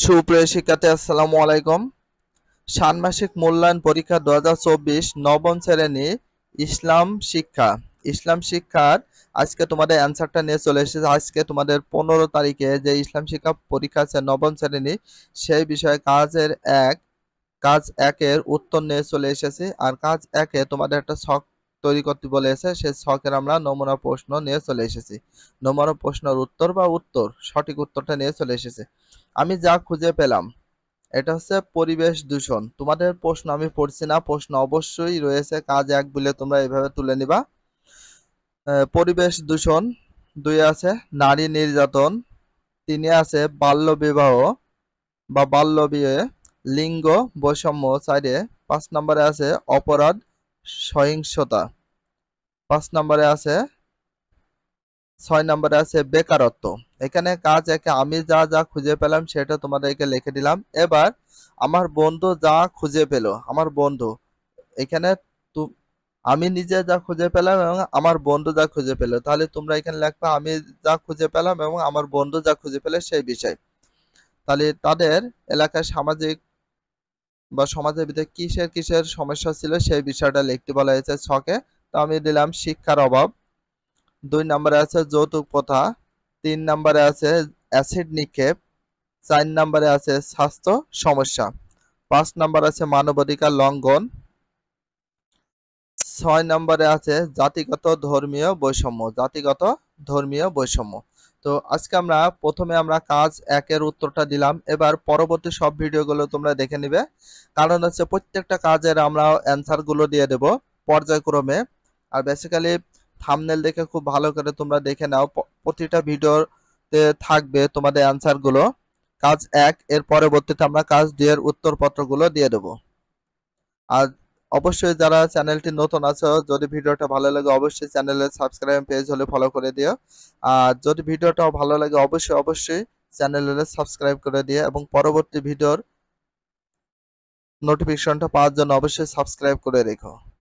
সুপ্রিয় শিক্ষার্থী আসসালামু আলাইকুম। ষান্মাসিক মূল্যায়ন পরীক্ষা 2024 নবম শ্রেণী ইসলাম শিক্ষার আজকে তোমাদের অ্যান্সারটা নিয়ে চলে এসেছে। আজকে তোমাদের 15 তারিখে যে ইসলাম শিক্ষা পরীক্ষা আছে নবম শ্রেণী, সেই বিষয়ে কাজ একের উত্তর নিয়ে চলে এসেছি। আর কাজ একে তোমাদের একটা ছক তৈরি করতে বলেছে, সেই ছকের আমরা নমুনা প্রশ্ন নিয়ে চলে এসেছি। নমুনা প্রশ্নের সঠিক উত্তরটা নিয়ে চলে এসেছে। আমি যা খুঁজে পেলাম, এটা হচ্ছে পরিবেশ দূষণ। তোমাদের প্রশ্ন আমি পড়ছি না, প্রশ্ন অবশ্যই রয়েছে, কাজ এক বলে তোমরা এইভাবে তুলে নিবা। পরিবেশ দূষণ, 2 আছে নারী নির্যাতন, 3 আছে বাল্য বিবাহ বা বাল্য বিয়ে, লিঙ্গ বৈষম্য 4, 5 নম্বরে আছে অপরাধ সহিংসতা, 5 নম্বরে আছে 6 নম্বরে আছে বেকারত্ব। এখানে কাজ একে আমি যা যা খুঁজে পেলাম সেটা তোমাদেরকে লিখে দিলাম। এবার আমার বন্ধু যা খুঁজে পেল, আমার বন্ধু এখানে আমি নিজে যা খুঁজে পেলাম এবং আমার বন্ধু যা খুঁজে পেল, তাহলে তোমরা এখানে লিখবা আমি যা খুঁজে পেলাম এবং আমার বন্ধু যা খুঁজে পেলে সেই বিষয়। তাহলে তাদের এলাকায় সামাজিক বা সমাজের ভিতরে কিসের কিসের সমস্যা ছিল সেই বিষয়টা লিখতে বলা হয়েছে ছকে। তো আমি দিলাম শিক্ষার অভাব, 2 নম্বরে আছে যৌতুক প্রথা, 3 নম্বরে আছে অ্যাসিড নিক্ষেপ, 4 নম্বরে আছে স্বাস্থ্য সমস্যা, 5 নম্বর আছে মানবাধিকার লঙ্ঘন, 6 নম্বরে আছে জাতিগত ধর্মীয় বৈষম্য। তো আজকে প্রথমে আমরা কাজ একের উত্তরটা দিলাম। এবার পরবর্তী সব ভিডিওগুলো তোমরা দেখে নিবে, কারণ হচ্ছে প্রত্যেকটা কাজের আমরা অ্যান্সার গুলো দিয়ে দেব পর্যায়ক্রমে। আর বেসিক্যালি থাম্বনেল দেখে খুব ভালো করে তোমরা দেখে নাও, প্রতিটা ভিডিওতে থাকবে তোমাদের অ্যান্সার গুলো। কাজ এক এর পরবর্তীতে আমরা কাজ 2 এর উত্তরপত্রগুলো দিয়ে দেব। আর অবশ্যই যারা চ্যানেলটি নতুন আছো, যদি ভিডিওটা ভালো লাগে অবশ্যই চ্যানেলের সাবস্ক্রাইব পেজ হলে ফলো করে দিও। আর যদি ভিডিওটাও ভালো লাগে অবশ্যই চ্যানেলের সাবস্ক্রাইব করে দিও এবং পরবর্তী ভিডিওর নোটিফিকেশনটা পাওয়ার জন্য অবশ্যই সাবস্ক্রাইব করে রেখো।